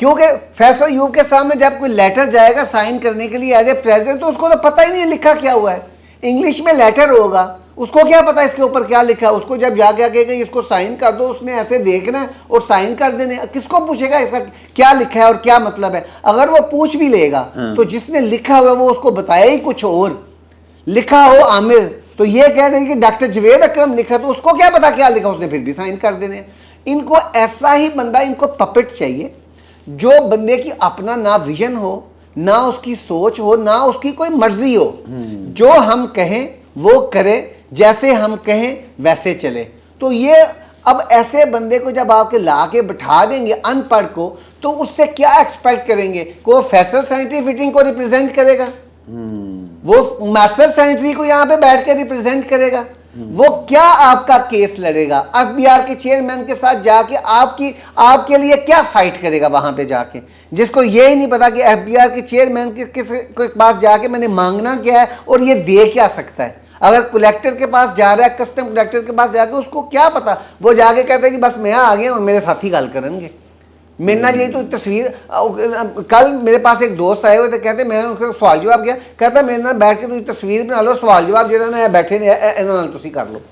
क्योंकि फैसल अयूब के सामने जब कोई लेटर जाएगा साइन करने के लिए एज ए प्रेसिडेंट तो उसको तो पता ही नहीं लिखा क्या हुआ है। इंग्लिश में लेटर होगा, उसको क्या पता इसके ऊपर क्या लिखा है। उसको जब जाके कहेगा इसको साइन कर दो, उसने ऐसे देखना है और साइन कर देने, किसको पूछेगा इसका क्या लिखा है और क्या मतलब है। अगर वो पूछ भी लेगा तो जिसने लिखा हुआ है वो उसको बताया ही कुछ और, लिखा हो आमिर तो ये कह देंगे कि डॉक्टर जवेद अकरम लिखा, तो उसको क्या पता क्या लिखा, उसने फिर भी साइन कर देने। इनको ऐसा ही बंदा, इनको पपेट चाहिए जो बंदे की अपना ना विजन हो, ना उसकी सोच हो, ना उसकी कोई मर्जी हो, जो हम कहें वो करे, जैसे हम कहें वैसे चले। तो ये अब ऐसे बंदे को जब आपके ला के बिठा देंगे अनपढ़ को, तो उससे क्या एक्सपेक्ट करेंगे कि वो फैसल सैनिटरी फिटिंग को रिप्रेजेंट करेगा, वो मास्टर सैनिटरी को यहाँ पे बैठ के रिप्रेजेंट करेगा, वो क्या आपका केस लड़ेगा, एफबीआर के चेयरमैन के साथ जाके आपके लिए क्या फाइट करेगा वहां पे जाके, जिसको ये ही नहीं पता कि एफबीआर के चेयरमैन के पास जाके मैंने मांगना क्या है और ये दे क्या सकता है। अगर कलेक्टर के पास जा रहा है, कस्टम कलेक्टर के पास जाके उसको क्या पता, वो जाके कहता है कि बस मैं आ गया और मेरे साथी गल करेंगे। मेरे ना यही तो तस्वीर, कल मेरे पास एक दोस्त आए हुए थे, कहते मैंने उसका सवाल जवाब किया, कहता मेरे ना बैठ के तुम तस्वीर बना लो, सवाल जवाब जो बैठे तुम कर लो।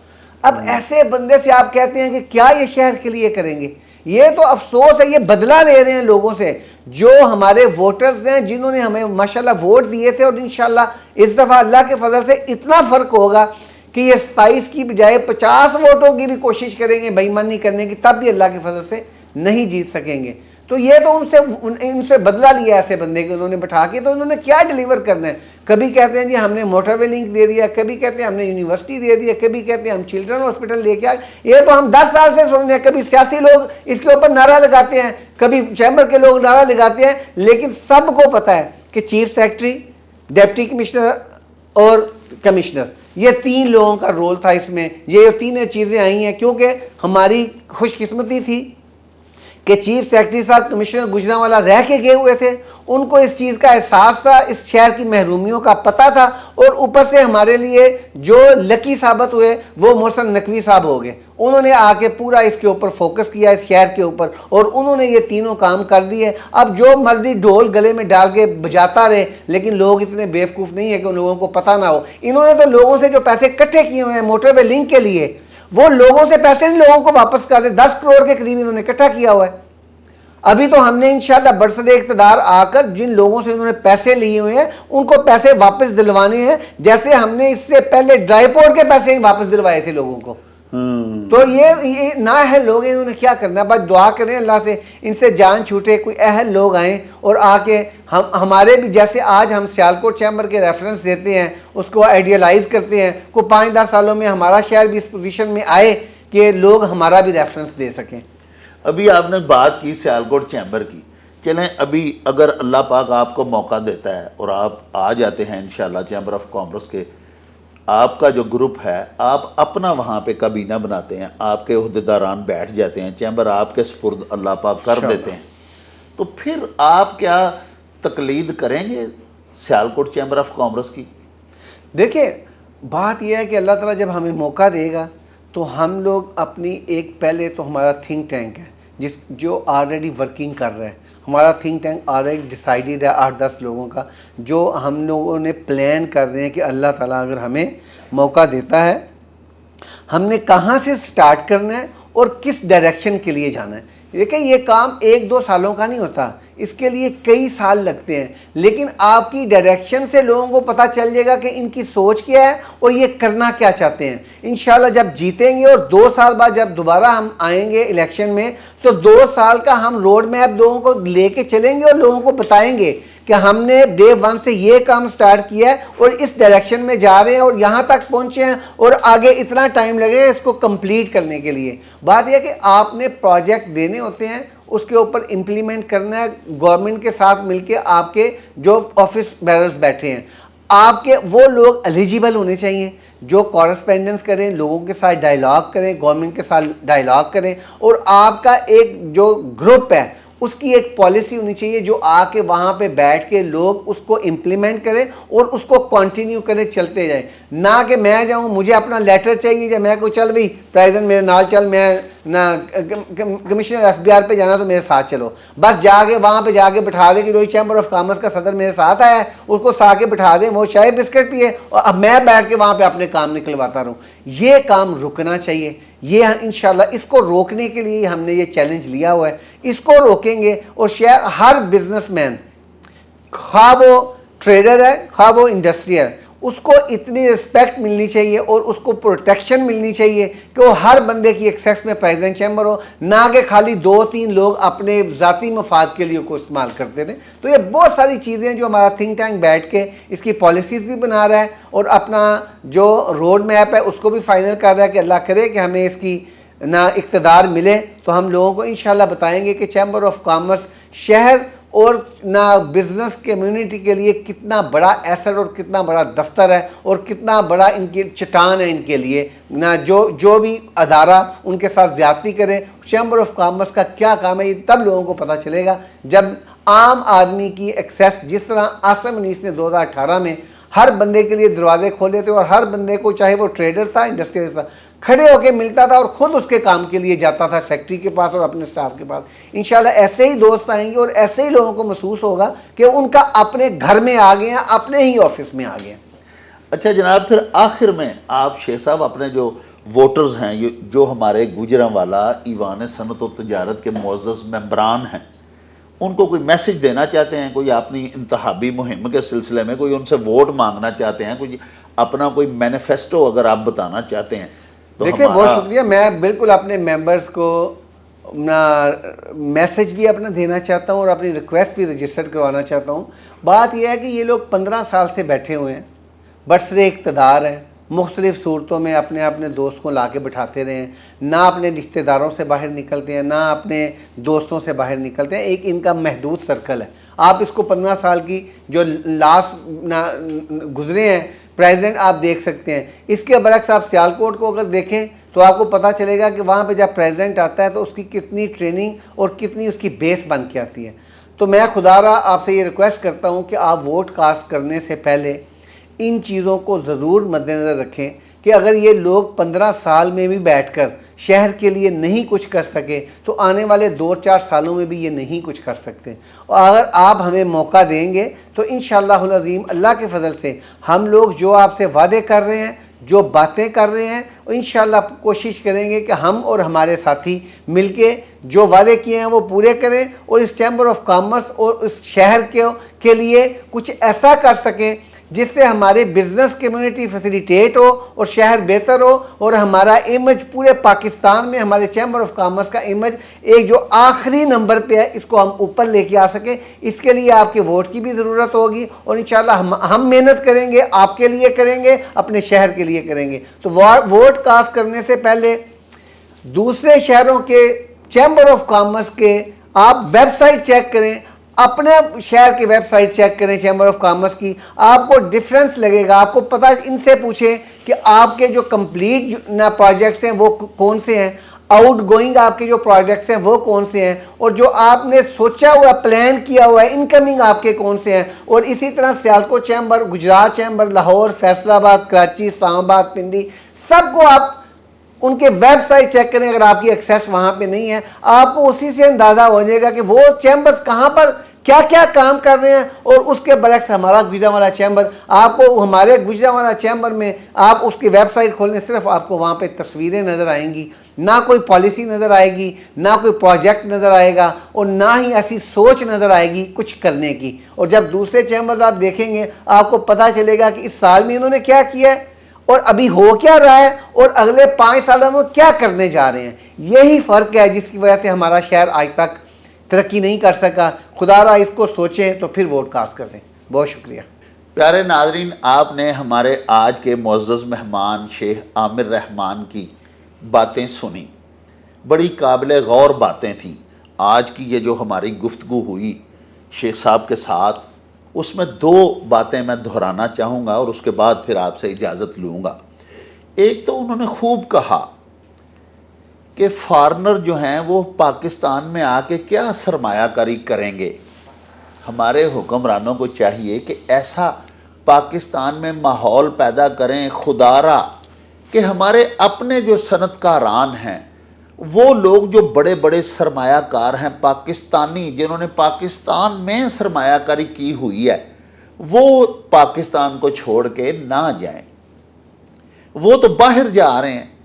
अब ऐसे बंदे से आप कहते हैं कि क्या ये शहर के लिए करेंगे। ये तो अफसोस है, ये बदला ले रहे हैं लोगों से जो हमारे वोटर्स हैं, जिन्होंने हमें माशाल्लाह वोट दिए थे। और इंशाल्लाह इस दफ़ा अल्लाह के फजल से इतना फ़र्क होगा कि ये 27 की बजाय 50 वोटों की भी कोशिश करेंगे बेईमानी करने की, तब भी अल्लाह के फजल से नहीं जीत सकेंगे। तो ये तो उनसे बदला लिया ऐसे बंदे के उन्होंने बैठा के, तो उन्होंने क्या डिलीवर करना है। कभी कहते हैं जी हमने मोटरवे लिंक दे दिया, कभी कहते हैं हमने यूनिवर्सिटी दे दिया, कभी कहते हैं हम चिल्ड्रन हॉस्पिटल लेके आए। ये तो हम 10 साल से सुन रहे हैं। कभी सियासी लोग इसके ऊपर नारा लगाते हैं, कभी चैम्बर के लोग नारा लगाते हैं, लेकिन सबको पता है कि चीफ सेक्रेटरी, डिप्टी कमिश्नर और कमिश्नर, ये 3 लोगों का रोल था इसमें। ये 3 चीज़ें आई हैं क्योंकि हमारी खुशकिस्मती थी कि चीफ सेक्रेटरी साहब कमिश्नर गुजरांवाला रह के गए हुए थे, उनको इस चीज़ का एहसास था, इस शहर की महरूमियों का पता था। और ऊपर से हमारे लिए जो लकी साबित हुए वो मोहसिन नकवी साहब हो गए। उन्होंने आके पूरा इसके ऊपर फोकस किया, इस शहर के ऊपर, और उन्होंने ये तीनों काम कर दिए। अब जो मर्जी ढोल गले में डाल के बजाता रहे, लेकिन लोग इतने बेवकूफ़ नहीं है कि उन लोगों को पता ना हो। इन्होंने तो लोगों से जो पैसे इकट्ठे किए हुए हैं मोटरवे लिंक के लिए, वो लोगों से पैसे नहीं लोगों को वापस कर दे। 10 करोड़ के करीब इन्होंने इकट्ठा किया हुआ है। अभी तो हमने इंशाल्लाह बरसदे इक़्तिदार आकर जिन लोगों से उन्होंने पैसे लिए हुए हैं उनको पैसे वापस दिलवाने हैं, जैसे हमने इससे पहले ड्राईपोर्ट के पैसे ही वापस दिलवाए थे लोगों को। तो ये ना है लोग, इन्होंने क्या करना है। बस दुआ करें अल्लाह से इनसे जान छूटे, कोई अहल लोग आएँ और आके हमारे भी, जैसे आज हम सियालकोट चैम्बर के रेफरेंस देते हैं, उसको आइडियलाइज करते हैं, को 5-10 सालों में हमारा शहर भी इस पोजीशन में आए कि लोग हमारा भी रेफरेंस दे सकें। अभी आपने बात की सियालकोट चैम्बर की, चलें अभी अगर अल्लाह पाक आपको मौका देता है और आप आ जाते हैं इंशाल्लाह चैम्बर ऑफ कॉमर्स के, आपका जो ग्रुप है, आप अपना वहाँ पे काबीना बनाते हैं, आपके अहदेदारान बैठ जाते हैं, चैम्बर आपके सुपुर्द अल्लाह पाक कर देते हैं, तो फिर आप क्या तकलीद करेंगे सियालकोट चैम्बर ऑफ कॉमर्स की? देखिए, बात यह है कि अल्लाह ताला जब हमें मौका देगा तो हम लोग अपनी एक, पहले तो हमारा थिंक टैंक है जो ऑलरेडी वर्किंग कर रहा है। हमारा थिंक टैंक ऑलरेडी डिसाइडेड है 8-10 लोगों का, जो हम लोगों ने प्लान कर रहे हैं कि अल्लाह ताला अगर हमें मौका देता है हमने कहाँ से स्टार्ट करना है और किस डायरेक्शन के लिए जाना है। देखिए, ये काम 1-2 सालों का नहीं होता, इसके लिए कई साल लगते हैं, लेकिन आपकी डायरेक्शन से लोगों को पता चल जाएगा कि इनकी सोच क्या है और ये करना क्या चाहते हैं। इंशाल्लाह जब जीतेंगे और 2 साल बाद जब दोबारा हम आएंगे इलेक्शन में, तो 2 साल का हम रोड मैप लोगों को लेके चलेंगे और लोगों को बताएंगे कि हमने डे 1 से ये काम स्टार्ट किया है और इस डायरेक्शन में जा रहे हैं और यहाँ तक पहुँचे हैं और आगे इतना टाइम लगेगा इसको कंप्लीट करने के लिए। बात यह कि आपने प्रोजेक्ट देने होते हैं, उसके ऊपर इम्प्लीमेंट करना है। गवर्नमेंट के साथ मिलके आपके जो ऑफिस बेरर्स बैठे हैं, आपके वो लोग एलिजिबल होने चाहिए जो कॉरेस्पेंडेंस करें, लोगों के साथ डायलॉग करें, गवर्नमेंट के साथ डायलॉग करें, और आपका एक जो ग्रुप है उसकी एक पॉलिसी होनी चाहिए जो आके वहाँ पे बैठ के लोग उसको इम्प्लीमेंट करें और उसको कंटिन्यू करें, चलते जाएं। ना कि मैं जाऊँ, मुझे अपना लेटर चाहिए, जब मैं को चल भाई प्रेसिडेंट मेरे नाल चल, मैं ना कमिश्नर एफबीआर पे जाना तो मेरे साथ चलो, बस जाके वहाँ पे जाके बिठा दे कि रोहित चैम्बर ऑफ कॉमर्स का सदर मेरे साथ आया है, उसको साके बिठा दें, वो चाय बिस्किट पिए और अब मैं बैठ के वहाँ पे अपने काम निकलवाता रहूँ। ये काम रुकना चाहिए। ये इंशाल्लाह इसको रोकने के लिए हमने ये चैलेंज लिया हुआ है, इसको रोकेंगे और शायद हर बिजनेसमैन, खा वो ट्रेडर है खा वो इंडस्ट्रियल है, उसको इतनी रिस्पेक्ट मिलनी चाहिए और उसको प्रोटेक्शन मिलनी चाहिए कि वो हर बंदे की एक्सेस में प्रेसिडेंट चैम्बर हो, ना कि खाली 2-3 लोग अपने ज़ाती मफाद के लिए को इस्तेमाल करते रहे। तो ये बहुत सारी चीज़ें जो हमारा थिंक टैंक बैठ के इसकी पॉलिसीज़ भी बना रहा है और अपना जो रोड मैप है उसको भी फाइनल कर रहा है कि अल्लाह करे कि हमें इसकी ना इक़्तिदार मिले तो हम लोगों को इंशाल्लाह बताएंगे कि चैम्बर ऑफ कॉमर्स शहर और ना बिज़नेस कम्युनिटी के लिए कितना बड़ा एसेट और कितना बड़ा दफ्तर है और कितना बड़ा इनकी चट्टान है इनके लिए। ना जो भी अदारा उनके साथ ज़्यादती करे, चैम्बर ऑफ कॉमर्स का क्या काम है, ये तब लोगों को पता चलेगा जब आम आदमी की एक्सेस, जिस तरह आसिम मनीस ने 2018 में हर बंदे के लिए दरवाजे खोले थे और हर बंदे को, चाहे वो ट्रेडर था, इंडस्ट्रियलिस्ट था, खड़े होके मिलता था और ख़ुद उसके काम के लिए जाता था सेक्रेटरी के पास और अपने स्टाफ के पास। इंशाल्लाह ऐसे ही दोस्त आएंगे और ऐसे ही लोगों को महसूस होगा कि उनका अपने घर में आ गए हैं, अपने ही ऑफिस में आ गए हैं। अच्छा जनाब, फिर आखिर में आप शेख साहब अपने जो वोटर्स हैं, जो हमारे गुजरांवाला ईवान सनत और तजारत के मुअज़्ज़ज़ मेंबरान हैं, उनको कोई मैसेज देना चाहते हैं, कोई अपनी इंतखाबी मुहिम के सिलसिले में कोई उनसे वोट मांगना चाहते हैं, कोई अपना कोई मैनिफेस्टो अगर आप बताना चाहते हैं तो देखिए, बहुत शुक्रिया। मैं बिल्कुल अपने मेंबर्स को अपना मैसेज भी अपना देना चाहता हूँ और अपनी रिक्वेस्ट भी रजिस्टर करवाना चाहता हूँ। बात यह है कि ये लोग 15 साल से बैठे हुए हैं, बरसरे इक़्तिदार हैं, मुख्तलिफ़ सूरतों में अपने अपने दोस्त को ला के बिठाते रहे हैं, ना अपने रिश्तेदारों से बाहर निकलते हैं, ना अपने दोस्तों से बाहर निकलते हैं। एक इनका महदूद सर्कल है। आप इसको 15 साल की जो लास्ट ना गुजरे हैं प्रेसिडेंट आप देख सकते हैं। इसके बरक्स आप सियालकोट को अगर देखें तो आपको पता चलेगा कि वहाँ पे जब प्रेसिडेंट आता है तो उसकी कितनी ट्रेनिंग और कितनी उसकी बेस बन के आती है। तो मैं खुदारा आपसे ये रिक्वेस्ट करता हूँ कि आप वोट कास्ट करने से पहले इन चीज़ों को ज़रूर मद्देनज़र रखें कि अगर ये लोग 15 साल में भी बैठकर शहर के लिए नहीं कुछ कर सके तो आने वाले 2-4 सालों में भी ये नहीं कुछ कर सकते। और अगर आप हमें मौका देंगे तो इंशाअल्लाहुल अज़ीम अल्लाह के फ़ज़ल से हम लोग जो आपसे वादे कर रहे हैं, जो बातें कर रहे हैं, इंशाअल्लाह कोशिश करेंगे कि हम और हमारे साथी मिलके जो वादे किए हैं वो पूरे करें और इस चैम्बर ऑफ कॉमर्स और इस शहर के लिए कुछ ऐसा कर सकें जिससे हमारे बिजनेस कम्युनिटी फैसिलिटेट हो और शहर बेहतर हो और हमारा इमेज पूरे पाकिस्तान में, हमारे चैम्बर ऑफ कॉमर्स का इमेज एक जो आखिरी नंबर पे है, इसको हम ऊपर लेके आ सकें। इसके लिए आपके वोट की भी ज़रूरत होगी और इंशाल्लाह हम मेहनत करेंगे, आपके लिए करेंगे, अपने शहर के लिए करेंगे। तो वोट कास्ट करने से पहले दूसरे शहरों के चैम्बर ऑफ कॉमर्स के आप वेबसाइट चेक करें, अपने शहर की वेबसाइट चेक करें चैम्बर ऑफ कॉमर्स की, आपको डिफरेंस लगेगा। आपको पता, इनसे पूछें कि आपके जो कंप्लीट ना प्रोजेक्ट्स हैं वो कौन से हैं, आउट गोइंग आपके जो प्रोजेक्ट्स हैं वो कौन से हैं, और जो आपने सोचा हुआ प्लान किया हुआ है इनकमिंग आपके कौन से हैं। और इसी तरह सियालकोट चैम्बर, गुजरात चैम्बर, लाहौर, फैसलाबाद, कराची, इस्लामाबाद, पिंडी, सबको आप उनके वेबसाइट चेक करें। अगर आपकी एक्सेस वहाँ पे नहीं है, आपको उसी से अंदाज़ा हो जाएगा कि वो चैम्बर्स कहाँ पर क्या क्या काम कर रहे हैं। और उसके बरक्स हमारा गुजरांवाला चैम्बर, आपको हमारे गुजरांवाला चैम्बर में आप उसकी वेबसाइट खोलें, सिर्फ आपको वहाँ पे तस्वीरें नज़र आएंगी, ना कोई पॉलिसी नज़र आएगी, ना कोई प्रोजेक्ट नज़र आएगा, और ना ही ऐसी सोच नज़र आएगी कुछ करने की। और जब दूसरे चैम्बर्स आप देखेंगे, आपको पता चलेगा कि इस साल में इन्होंने क्या किया है और अभी हो क्या रहा है और अगले 5 सालों में क्या करने जा रहे हैं। यही फ़र्क है जिसकी वजह से हमारा शहर आज तक तरक्की नहीं कर सका। खुदारा इसको सोचें तो फिर वोट कास्ट कर दें। बहुत शुक्रिया। प्यारे नाजरीन, आपने हमारे आज के मुअज़्ज़ज़ मेहमान शेख आमिर रहमान की बातें सुनी, बड़ी काबिल गौर बातें थीं। आज की ये जो हमारी गुफ्तगू हुई शेख साहब के साथ, उसमें 2 बातें मैं दोहराना चाहूँगा और उसके बाद फिर आपसे इजाज़त लूँगा। एक तो उन्होंने खूब कहा कि फॉरेनर जो हैं वो पाकिस्तान में आके क्या सरमायाकारी करेंगे। हमारे हुक्मरानों को चाहिए कि ऐसा पाकिस्तान में माहौल पैदा करें खुदारा कि हमारे अपने जो सनतकारान हैं, वो लोग जो बड़े बड़े सरमायाकार हैं पाकिस्तानी, जिन्होंने पाकिस्तान में सरमायाकारी की हुई है, वो पाकिस्तान को छोड़ के ना जाएं। वो तो बाहर जा रहे हैं।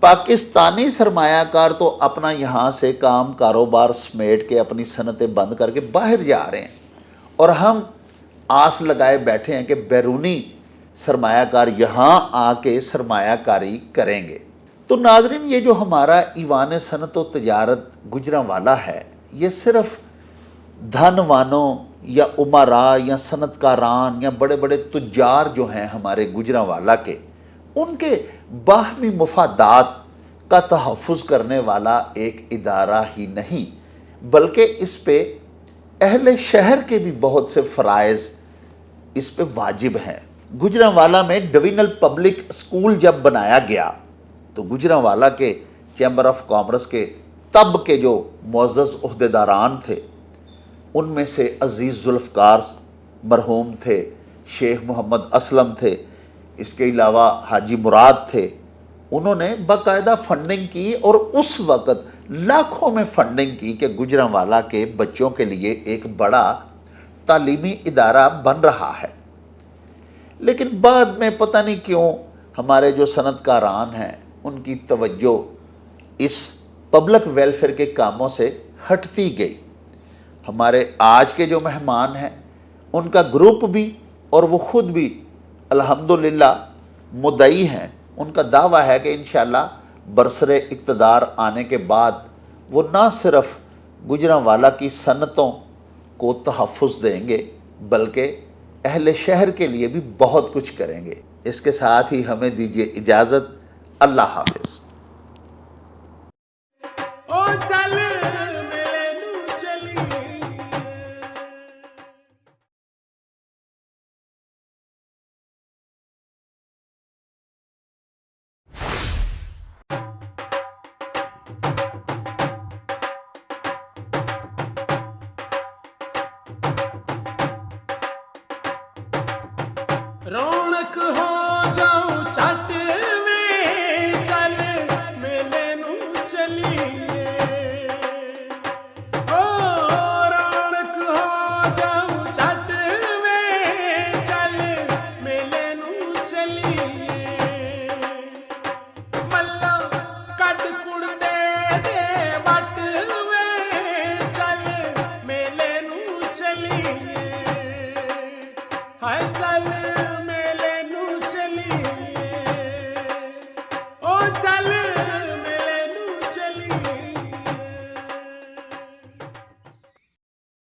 पाकिस्तानी सरमायाकार तो अपना यहाँ से काम कारोबार समेट के अपनी सनतें बंद करके बाहर जा रहे हैं, और हम आस लगाए बैठे हैं कि बैरूनी सरमायाकार यहाँ आके सरमायाकारी करेंगे। तो नाज़रीन, ये जो हमारा ईवान सनत व तजारत गुजरांवाला है, ये सिर्फ धनवानों या उमरा या सनतकारान या बड़े बड़े तुजार जो हैं हमारे गुजरांवाला के, उनके बाहमी मुफादात का तहफ़्फ़ुज़ करने वाला एक इदारा ही नहीं, बल्कि इस पे अहले शहर के भी बहुत से फ़राइज़ इस पे वाजिब हैं। गुजरांवाला में डिविजनल पब्लिक स्कूल जब बनाया गया तो गुजरांवाला के चैम्बर ऑफ कॉमर्स के तब के जो मुअज़्ज़ज़ उहदेदारान थे, उनमें से अज़ीज़ जुल्फ़कार मरहूम थे, शेख मोहम्मद असलम थे, इसके अलावा हाजी मुराद थे। उन्होंने बाकायदा फंडिंग की और उस वक़्त लाखों में फंडिंग की कि गुजरांवाला के बच्चों के लिए एक बड़ा तालीमी इदारा बन रहा है। लेकिन बाद में पता नहीं क्यों हमारे जो सनतकारान हैं उनकी तवज्जो इस पब्लिक वेलफेयर के कामों से हटती गई। हमारे आज के जो मेहमान हैं उनका ग्रुप भी और वो ख़ुद भी अल्हम्दुलिल्लाह मुद्दई हैं। उनका दावा है कि इंशाअल्लाह बरसरे इक़्तिदार आने के बाद वो ना सिर्फ गुजरांवाला की सनतों को तहफ़्फ़ुज़ देंगे बल्कि अहले शहर के लिए भी बहुत कुछ करेंगे। इसके साथ ही हमें दीजिए इजाज़त। अल्लाह हाफ़िज़। रौनक हो जाऊं चट में चल मेले नू चलिए, ओ रौनक हो जाऊं चट में चल मेले नू चलिए। मल्ला कट कुड़ दे वट में चल मेले नू चलिए, हाय चल मेले नू चलिए, ओ चल